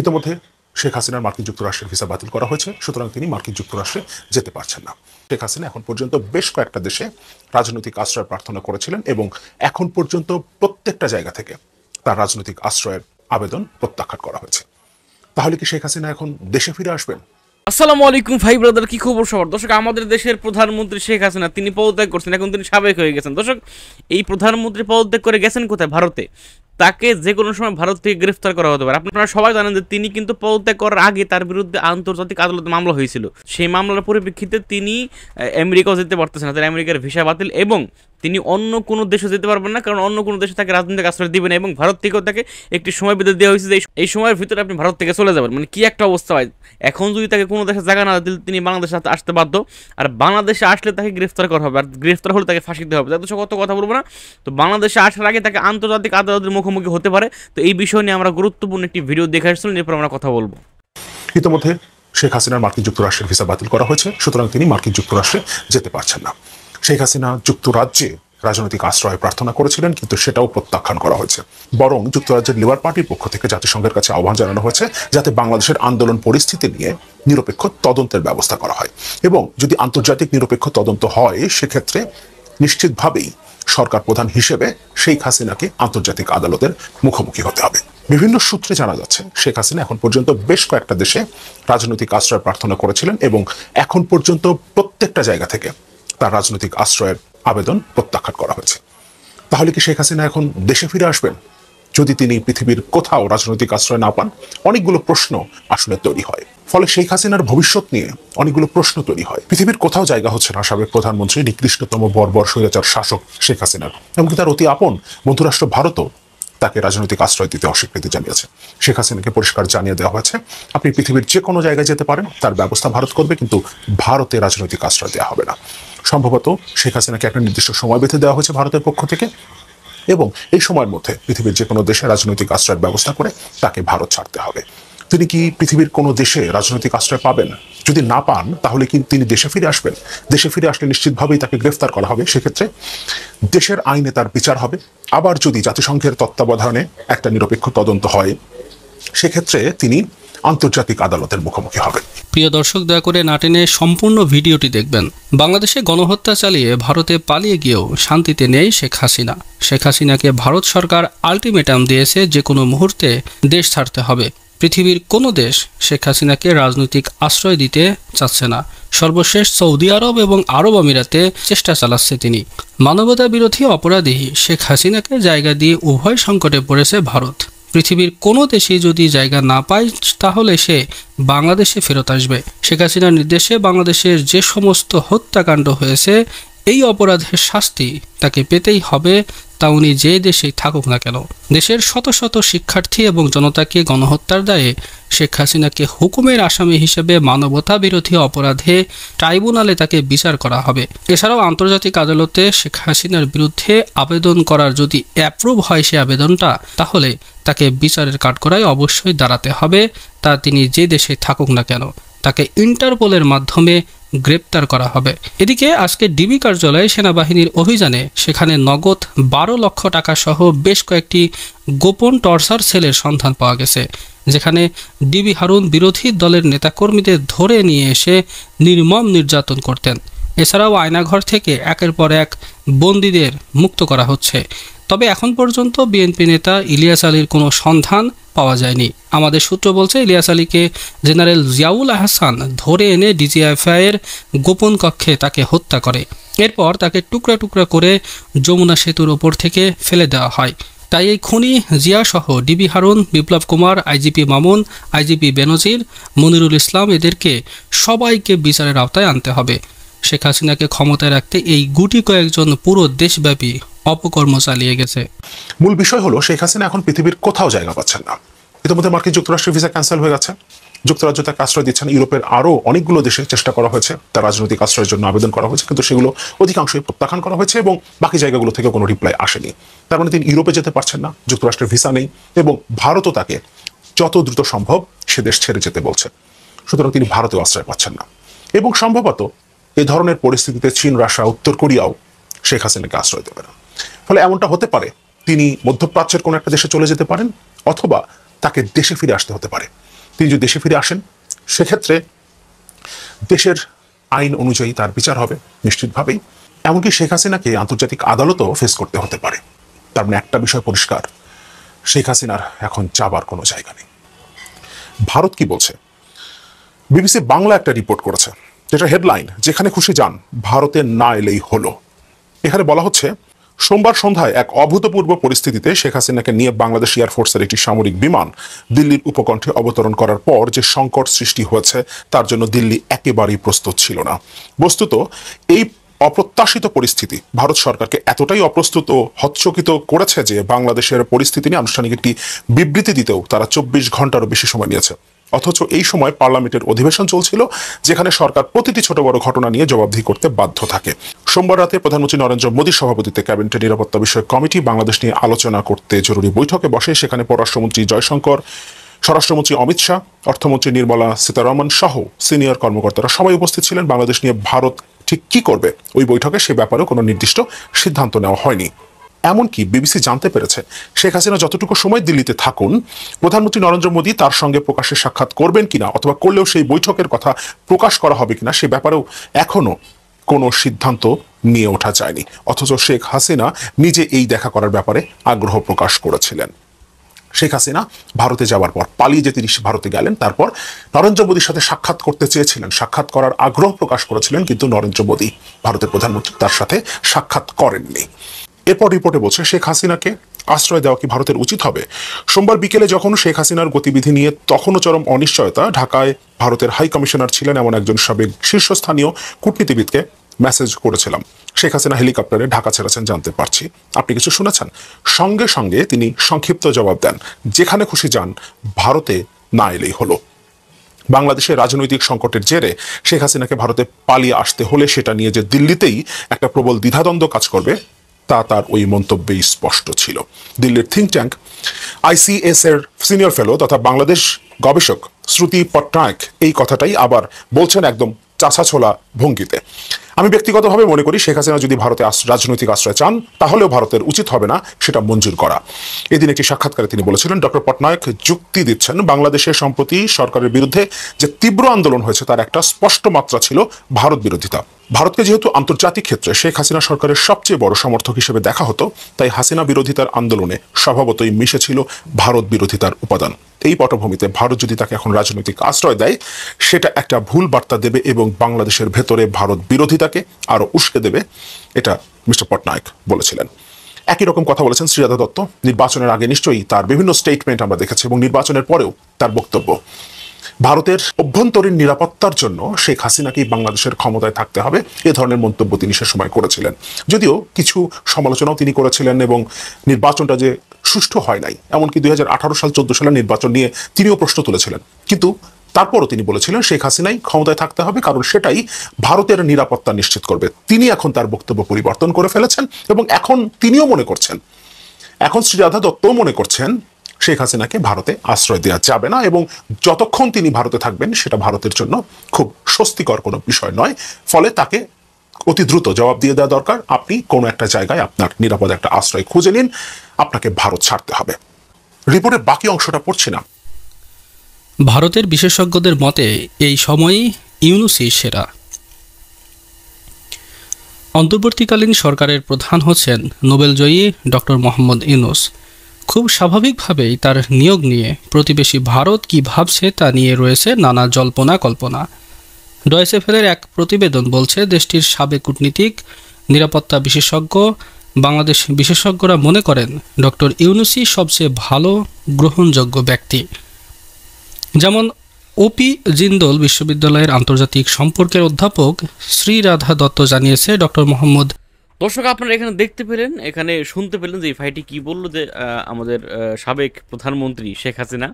ইতিমধ্যে শেখ হাসিনার মার্কিন যুক্তরাষ্ট্রের ভিসা বাতিল করা হয়েছে, সুতরাং তিনি মার্কিন যুক্তরাষ্ট্রে যেতে পারছেন না। শেখ হাসিনা এখন পর্যন্ত বেশ কয়েকটা দেশে রাজনৈতিক আশ্রয় প্রার্থনা করেছিলেন এবং এখন পর্যন্ত প্রত্যেকটা জায়গা থেকে তার রাজনৈতিক আশ্রয়ের আবেদন প্রত্যাখ্যান করা হয়েছে। তাহলে কি শেখ হাসিনা এখন দেশে ফিরে আসবেন? আসসালামু আলাইকুম ভাই ব্রাদার, কি খবর সবার? দর্শক, আমাদের দেশের প্রধানমন্ত্রী শেখ হাসিনা তিনি পদত্যাগ করছেন, এখন তিনি সাবেক হয়ে গেছেন। দর্শক, এই প্রধানমন্ত্রী পদত্যাগ করে গেছেন কোথায়? ভারতে। তাকে যে কোনো সময় ভারত থেকে গ্রেফতার করা হতে পারে। আপনারা সবাই জানেন যে তিনি কিন্তু পদত্যাগ করার আগে তার বিরুদ্ধে আন্তর্জাতিক আদালতে মামলা হয়েছিল। সেই মামলার পরিপ্রেক্ষিতে তিনি আমেরিকাও যেতে পারতেছেন না, তার আমেরিকার ভিসা বাতিল, এবং তিনি অন্য কোনো দেশে যেতে পারবেন না, কারণ অন্য কোনো দেশে তাকে রাজনৈতিক আশ্রয় দিবেন, এবং ভারত থেকেও তাকে একটি সময় বেঁধে দেওয়া হয়েছে যে এই সময়ের ভিতরে আপনি ভারত থেকে চলে যাবেন। মানে কি একটা অবস্থা হয়! এখন যদি তাকে কোনো দেশে জায়গা না দিলে তিনি বাংলাদেশে আসতে বাধ্য, আর বাংলাদেশে আসলে তাকে গ্রেফতার করা হবে, আর গ্রেফতার হলে তাকে ফাঁসি দেওয়া হবে। যাতে কত কথা বলবো না, তো বাংলাদেশে আসার আগে তাকে আন্তর্জাতিক আদালতের মুখোমুখি হতে পারে। তো এই বিষয় নিয়ে আমরা গুরুত্বপূর্ণ একটি ভিডিও দেখে আসছিলাম, এরপর আমরা কথা বলবো। ইতিমধ্যে শেখ হাসিনার মার্কিন যুক্তরাষ্ট্রের ভিসা বাতিল করা হয়েছে, সুতরাং তিনি মার্কিন যুক্তরাষ্ট্রে যেতে পারছেন না। শেখ হাসিনা যুক্তরাজ্যে রাজনৈতিক আশ্রয় প্রার্থনা করেছিলেন, কিন্তু সেটাও প্রত্যাখ্যান করা হয়েছে। বরং যুক্তরাজ্যের লেবার পার্টির পক্ষ থেকে জাতিসংঘের কাছে আহ্বান জানানো হয়েছে যাতে বাংলাদেশের আন্দোলন পরিস্থিতি নিয়ে নিরপেক্ষ তদন্তের ব্যবস্থা করা হয়, এবং যদি আন্তর্জাতিক নিরপেক্ষ তদন্ত হয় সেক্ষেত্রে নিশ্চিতভাবেই সরকার প্রধান হিসেবে শেখ হাসিনাকে আন্তর্জাতিক আদালতের মুখোমুখি হতে হবে। বিভিন্ন সূত্রে জানা যাচ্ছে শেখ হাসিনা এখন পর্যন্ত বেশ কয়েকটা দেশে রাজনৈতিক আশ্রয় প্রার্থনা করেছিলেন এবং এখন পর্যন্ত প্রত্যেকটা জায়গা থেকে তার রাজনৈতিক আশ্রয়ের আবেদন প্রত্যাখ্যান করা হয়েছে। তাহলে কি শেখ হাসিনা এখন দেশে ফিরে আসবেন যদি তিনি পৃথিবীর কোথাও রাজনৈতিক আশ্রয় না পান? অনেকগুলো প্রশ্ন আসলে তৈরি হয়। ফলে শেখ হাসিনার ভবিষ্যৎ নিয়ে অনেকগুলো প্রশ্ন তৈরি হয়। পৃথিবীর কোথাও জায়গা হচ্ছে না সাবেক প্রধানমন্ত্রী, নিকৃষ্টতম বর্বর স্বৈরাচার শাসক শেখ হাসিনার। এমনকি তার অতি আপন বন্ধুরাষ্ট্র ভারতও তাকে রাজনৈতিক আশ্রয় দিতে অস্বীকৃতি জানিয়েছে। শেখ হাসিনাকে পরিষ্কার জানিয়ে দেওয়া হয়েছে আপনি পৃথিবীর যে কোনো জায়গায় যেতে পারেন, তার ব্যবস্থা ভারত করবে, কিন্তু ভারতে রাজনৈতিক আশ্রয় দেওয়া হবে না। সম্ভবত শেখ হাসিনাকে একটা নির্দিষ্ট সময় বেঁধে দেওয়া হয়েছে ভারতের পক্ষ থেকে, এবং এই সময়ের মধ্যে পৃথিবীর যে কোনো দেশে রাজনৈতিক আশ্রয়ের ব্যবস্থা করে তাকে ভারত ছাড়তে হবে। তিনি কি পৃথিবীর কোনো দেশে রাজনৈতিক আশ্রয় পাবেন? যদি না পান তাহলে কি তিনি দেশে ফিরে আসবেন? দেশে ফিরে আসলে নিশ্চিতভাবেই তাকে গ্রেফতার করা হবে, সেক্ষেত্রে দেশের আইনে তার বিচার হবে। আবার যদি জাতিসংঘের তত্ত্বাবধানে একটা নিরপেক্ষ তদন্ত হয় সেক্ষেত্রে তিনি আন্তর্জাতিক আদালতের মুখোমুখি হবেন। প্রিয় দর্শক, দয়া করে না টেনে সম্পূর্ণ ভিডিওটি দেখবেন। বাংলাদেশে গণহত্যা চালিয়ে ভারতে পালিয়ে গিয়েও শান্তিতে নেই শেখ হাসিনা। শেখ হাসিনাকে ভারত সরকার আলটিমেটাম দিয়েছে যে কোনো মুহূর্তে দেশ ছাড়তে হবে। পৃথিবীর কোনো দেশ শেখ হাসিনাকে রাজনৈতিক আশ্রয় দিতে চাচ্ছে না। সর্বশেষ সৌদি আরব এবং আরব আমিরাতে চেষ্টা চালাচ্ছে তিনি। মানবতা বিরোধী অপরাধী শেখ হাসিনাকে জায়গা দিয়ে উভয় সংকটে পড়েছে ভারত। পৃথিবীর কোনো দেশে যদি জায়গা না পায় তাহলে সে বাংলাদেশে ফেরত আসবে। শেখ হাসিনার নির্দেশে বাংলাদেশের যে সমস্ত হত্যাকাণ্ড হয়েছে, এই অপরাধের শাস্তি তাকে পেতেই হবে, তা উনি যে দেশেই থাকুক না কেন। দেশের শত শত শিক্ষার্থী এবং জনতাকে গণহত্যার দায়ে শেখ হাসিনাকে হুকুমের আসামি হিসেবে মানবতা বিরোধী অপরাধে ট্রাইব্যুনালে তাকে বিচার করা হবে। এছাড়াও আন্তর্জাতিক আদালতে শেখ হাসিনার বিরুদ্ধে আবেদন করার যদি অ্যাপ্রুভ হয় সে আবেদনটা, তাহলে তাকে বিচারের কাঠগড়ায় অবশ্যই দাঁড়াতে হবে, তা তিনি যে দেশে থাকুক না কেন। তাকে ইন্টারপোলের মাধ্যমে গ্রেপ্তার করা হবে। এদিকে আজকে ডিবি কার্যালয়ে সেনাবাহিনীর অভিযানে সেখানে নগদ 12 লক্ষ টাকা সহ বেশ কয়েকটি গোপন টর্চার সেলের সন্ধান পাওয়া গেছে, যেখানে ডিবি হারুন বিরোধী দলের নেতাকর্মীদের ধরে নিয়ে এসে নির্মম নির্যাতন করতেন। এছাড়াও আয়নাঘর থেকে একের পর এক বন্দীদের মুক্ত করা হচ্ছে। তবে এখন পর্যন্ত বিএনপি নেতা ইলিয়াস আলীর কোনো সন্ধান পাওয়া যায়নি। আমাদের সূত্র বলছে ইলিয়াস আলীকে জেনারেল জিয়াউল আহসান ধরে এনে ডিজিএফআইয়ের গোপন কক্ষে তাকে হত্যা করে। এরপর তাকে টুকরা টুকরা করে যমুনা সেতুর ওপর থেকে ফেলে দেওয়া হয়। তাই এই খুনি জিয়া সহ DB Harun, Biplab Kumar, IGP Mamun, IGP বেনজির, মনিরুল ইসলাম, এদেরকে সবাইকে বিচারের আওতায় আনতে হবে। শেখ হাসিনাকে ক্ষমতায় রাখতে এই গুটি কয়েকজন পুরো দেশব্যাপী অপকর্ম চালিয়ে গেছে। মূল বিষয় হলো শেখ হাসিনা এখন পৃথিবীর কোথাও জায়গা পাচ্ছেন না। ইতিমধ্যে মার্কিন যুক্তরাষ্ট্রের ভিসা ক্যান্সেল হয়ে গেছে, যুক্তরাজ্য তাকে আশ্রয় দিচ্ছেন। ইউরোপের আরও অনেকগুলো দেশে চেষ্টা করা হয়েছে, তার রাজনৈতিক আশ্রয়ের জন্য আবেদন করা হয়েছে, কিন্তু সেগুলো অধিকাংশই প্রত্যাখ্যান করা হয়েছে এবং বাকি জায়গাগুলো থেকে কোনো রিপ্লাই আসেনি। তার মানে তিনি ইউরোপে যেতে পারছেন না, যুক্তরাষ্ট্রের ভিসা নেই, এবং ভারতও তাকে যত দ্রুত সম্ভব সে দেশ ছেড়ে যেতে বলছে। সুতরাং তিনি ভারতেও আশ্রয় পাচ্ছেন না, এবং সম্ভবত এই ধরনের পরিস্থিতিতে চীন, রাশিয়া, উত্তর কোরিয়াও শেখ হাসিনাকে আশ্রয় দেবে না। ফলে এমনটা হতে পারে তিনি মধ্যপ্রাচ্যের কোনো একটা দেশে চলে যেতে পারেন, অথবা তাকে দেশে ফিরে আসতে হতে পারে। তিনি যদি দেশে ফিরে আসেন সেক্ষেত্রে দেশের আইন অনুযায়ী তার বিচার হবে নিশ্চিতভাবেই। এমনকি শেখ হাসিনাকে আন্তর্জাতিক আদালতও ফেস করতে হতে পারে। তার মানে একটা বিষয় পরিষ্কার, শেখ হাসিনার এখন যাবার কোনো জায়গা নেই। ভারত কি বলছে? বিবিসি বাংলা একটা রিপোর্ট করেছে, যেটা হেডলাইন যেখানে খুশি যান, ভারতে না এলেই হলো। এখানে বলা হচ্ছে, সোমবার সন্ধ্যায় এক অভূতপূর্ব পরিস্থিতিতে শেখ হাসিনাকে নিয়ে বাংলাদেশ এয়ারফোর্সের একটি সামরিক বিমান দিল্লির উপকণ্ঠে অবতরণ করার পর যে সংকট সৃষ্টি হয়েছে তার জন্য দিল্লি একেবারেই প্রস্তুত ছিল না। বস্তুত এই অপ্রত্যাশিত পরিস্থিতি ভারত সরকারকে এতটাই অপ্রস্তুত ও হচ্চকিত করেছে যে বাংলাদেশের পরিস্থিতি নিয়ে আনুষ্ঠানিক একটি বিবৃতি দিতেও তারা 24 ঘন্টারও বেশি সময় নিয়েছে। অথচ এই সময় পার্লামেন্টের অধিবেশন চলছিল, যেখানে সরকার প্রতিটি ছোট বড় ঘটনা নিয়ে জবাবদিহি করতে বাধ্য থাকে। সোমবার রাতে প্রধানমন্ত্রী নরেন্দ্র মোদীর সভাপতিত্বে ক্যাবিনেটের নিরাপত্তা বিষয়ক কমিটি বাংলাদেশ নিয়ে আলোচনা করতে জরুরি বৈঠকে বসে। সেখানে পররাষ্ট্রমন্ত্রী জয়শঙ্কর, স্বরাষ্ট্রমন্ত্রী অমিত শাহ, অর্থমন্ত্রী নির্মলা সীতারমণ সহ সিনিয়র কর্মকর্তারা সবাই উপস্থিত ছিলেন। বাংলাদেশ নিয়ে ভারত ঠিক কি করবে ওই বৈঠকে সে ব্যাপারেও কোনো নির্দিষ্ট সিদ্ধান্ত নেওয়া হয়নি। এমনকি বিবিসি জানতে পেরেছে, শেখ হাসিনা যতটুকু সময় দিল্লিতে থাকুন, প্রধানমন্ত্রী নরেন্দ্র মোদী তার সঙ্গে প্রকাশ্যে সাক্ষাৎ করবেন কিনা অথবা করলেও সেই বৈঠকের কথা প্রকাশ করা হবে কিনা সে ব্যাপারেও এখনো কোনো সিদ্ধান্ত নিয়ে ওঠা যায়নি। অথচ শেখ হাসিনা নিজে এই দেখা করার ব্যাপারে আগ্রহ প্রকাশ করেছিলেন। শেখ হাসিনা ভারতে যাওয়ার পর পালিয়ে যে তিনি ভারতে গেলেন, তারপর নরেন্দ্র মোদীর সাথে সাক্ষাৎ করতে চেয়েছিলেন, সাক্ষাৎ করার আগ্রহ প্রকাশ করেছিলেন, কিন্তু নরেন্দ্র মোদী ভারতের প্রধানমন্ত্রী তার সাথে সাক্ষাৎ করেননি। এরপর রিপোর্টে বলছে, শেখ হাসিনাকে আশ্রয় দেওয়া কি ভারতের উচিত হবে? সোমবার বিকেলে যখন শেখ হাসিনার গতিবিধি নিয়ে তখনও চরম অনিশ্চয়তা, ঢাকায় ভারতের হাই কমিশনার ছিলেন এমন একজন সাবেক শীর্ষস্থানীয় কূটনীতিবিদকে মেসেজ করেছিলাম। শেখ হাসিনা হেলিকপ্টারে ঢাকা ছেড়েছেন জানতে পারছি, আপনি কিছু শুনেছেন? সঙ্গে সঙ্গে তিনি সংক্ষিপ্ত জবাব দেন, যেখানে খুশি যান, ভারতে না এলেই হলো। বাংলাদেশের রাজনৈতিক সংকটের জেরে শেখ হাসিনাকে ভারতে পালিয়ে আসতে হলে সেটা নিয়ে যে দিল্লিতেই একটা প্রবল দ্বিধাদ্বন্দ্ব কাজ করবে তা তার ওই মন্তব্যেই স্পষ্ট ছিল। দিল্লির থিঙ্ক ট্যাঙ্ক ICS এর সিনিয়র ফেলো তথা বাংলাদেশ গবেষক শ্রুতি পটনায়ক এই কথাটাই আবার বলছেন একদম চাছাছোলা ভঙ্গিতে। আমি ব্যক্তিগতভাবে মনে করি, শেখ হাসিনা যদি ভারতে রাজনৈতিক আশ্রয় চান তাহলেও ভারতের উচিত হবে না সেটা মঞ্জুর করা। এদিন একটি সাক্ষাৎকারে তিনি বলেছিলেন, ডক্টর পটনায়ক যুক্তি দিচ্ছেন, বাংলাদেশের সম্প্রতি সরকারের বিরুদ্ধে যে তীব্র আন্দোলন হয়েছে তার একটা স্পষ্ট মাত্রা ছিল ভারত বিরোধিতা। ভারতকে যেহেতু আন্তর্জাতিক ক্ষেত্রে শেখ হাসিনা সরকারের সবচেয়ে বড় সমর্থক হিসেবে দেখা হতো, তাই হাসিনা বিরোধিতার আন্দোলনে স্বভাবতই মিশেছিল ভারত বিরোধিতার উপাদান। এই পটভূমিতে ভারত যদি তাকে এখন রাজনৈতিক আশ্রয় দেয়, সেটা একটা ভুল বার্তা দেবে এবং বাংলাদেশের ভেতরে ভারত বিরোধিতাকে আরো উস্কে দেবে, এটা মিস্টার পটনায়ক বলেছিলেন। একই রকম কথা বলেছেন শ্রীরাধা দত্ত। নির্বাচনের আগে নিশ্চয়ই তার বিভিন্ন স্টেটমেন্ট আমরা দেখেছি এবং নির্বাচনের পরেও তার বক্তব্য। ভারতের অভ্যন্তরীণ নিরাপত্তার জন্য শেখ হাসিনাকেই বাংলাদেশের ক্ষমতায় থাকতে হবে, এ ধরনের মন্তব্য তিনি সে সময় করেছিলেন। যদিও কিছু সমালোচনাও তিনি করেছিলেন এবং নির্বাচনটা যে সুষ্ঠু হয় নাই, এমনকি 2018 সাল 14 সালের নির্বাচন নিয়ে তিনিও প্রশ্ন তুলেছিলেন। কিন্তু তারপরও তিনি বলেছিলেন শেখ হাসিনাই ক্ষমতায় থাকতে হবে, কারণ সেটাই ভারতের নিরাপত্তা নিশ্চিত করবে। তিনি এখন তার বক্তব্য পরিবর্তন করে ফেলেছেন এবং এখন তিনিও মনে করছেন, এখন শ্রীরাধা দত্তও মনে করছেন শেখ হাসিনাকে ভারতে আশ্রয় দেওয়া যাবে না এবং যতক্ষণ তিনি ভারতে থাকবেন সেটা ভারতের জন্য খুব স্বস্তিকর কোনো বিষয় নয়। ফলে তাকে অতি দ্রুত জবাব দিয়ে দেওয়া দরকার, আপনি কোনো একটা জায়গায় আপনার নিরাপদ একটা আশ্রয় খুঁজে নিন, আপনাকে ভারত ছাড়তে হবে। রিপোর্টের বাকি অংশটা পড়ছি না। ভারতের বিশেষজ্ঞদের মতে এই সময়ই ইউনূসই সেরা। অন্তর্বর্তীকালীন সরকারের প্রধান হচ্ছেন নোবেলজয়ী ডক্টর মোহাম্মদ ইউনূস। খুব স্বাভাবিকভাবেই তার নিয়োগ নিয়ে প্রতিবেশী ভারত কি ভাবছে তা নিয়ে রয়েছে নানা জল্পনা কল্পনা। ডয়েচে ভেলের এক প্রতিবেদন বলছে, দেশটির সাবেক কূটনীতিক, নিরাপত্তা বিশেষজ্ঞ, বাংলাদেশ বিশেষজ্ঞরা মনে করেন ডক্টর ইউনূসই সবচেয়ে ভালো গ্রহণযোগ্য ব্যক্তি। যেমন ওপি জিন্দল বিশ্ববিদ্যালয়ের আন্তর্জাতিক সম্পর্কের অধ্যাপক শ্রীরাধা দত্ত জানিয়েছে, ডক্টর মোহাম্মদ। দর্শক আপনারা এখানে দেখতে পেলেন, এখানে শুনতে পেলেন যে এই ভাইটি কি বললো, যে আমাদের সাবেক প্রধানমন্ত্রী শেখ হাসিনা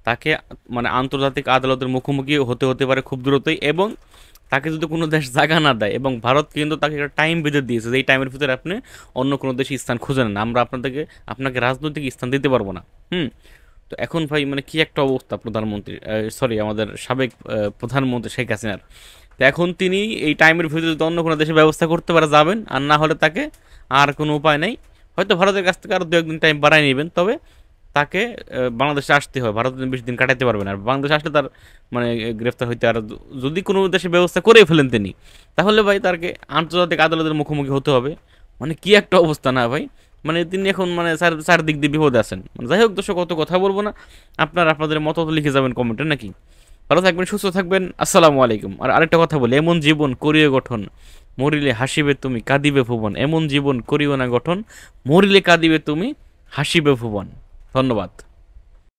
তাকে মানে আন্তর্জাতিক আদালতের মুখোমুখি হতে পারে খুব দ্রুতই, এবং তাকে যদি কোনো দেশ জায়গা না দেয়, এবং ভারত কিন্তু তাকে একটা টাইম বেঁধে দিয়েছে যে এই টাইমের ভিতরে আপনি অন্য কোনো দেশে স্থান খুঁজে নেন, আমরা আপনাকে রাজনৈতিক স্থান দিতে পারবো না। তো এখন ভাই মানে কি একটা অবস্থা প্রধানমন্ত্রী, আমাদের সাবেক প্রধানমন্ত্রী শেখ হাসিনার। তো এখন তিনি এই টাইমের ভিতরে যদি অন্য কোনো দেশে ব্যবস্থা করতে পারে যাবেন, আর না হলে তাকে আর কোনো উপায় নেই, হয়তো ভারতের কাছ থেকে আরও 2-1 দিন টাইম বাড়াই নেবেন, তবে তাকে বাংলাদেশে আসতে হয়, ভারতে বেশি দিন কাটাতে পারবে না। আর বাংলাদেশে আসলে তার মানে গ্রেফতার হইতে, আর যদি কোনো দেশে ব্যবস্থা করে ফেলেন তিনি, তাহলে ভাই তাকে আন্তর্জাতিক আদালতের মুখোমুখি হতে হবে। মানে কি একটা অবস্থা না ভাই, মানে তিনি এখন মানে চারদিক দিয়ে বিপদে আছেন। মানে যাই হোক দর্শক, কত কথা বলবো না, আপনাদের মতামত লিখে যাবেন কমেন্টে নাকি। ভালো থাকবেন, সুস্থ থাকবেন, আসসালামু আলাইকুম। আর আরেকটা কথা বলি, এমন জীবন করিও গঠন, মরিলে হাসিবে তুমি কাঁদিবে ভুবন। এমন জীবন করিও না গঠন, মরিলে কাঁদিবে তুমি হাসিবে ভুবন। ধন্যবাদ।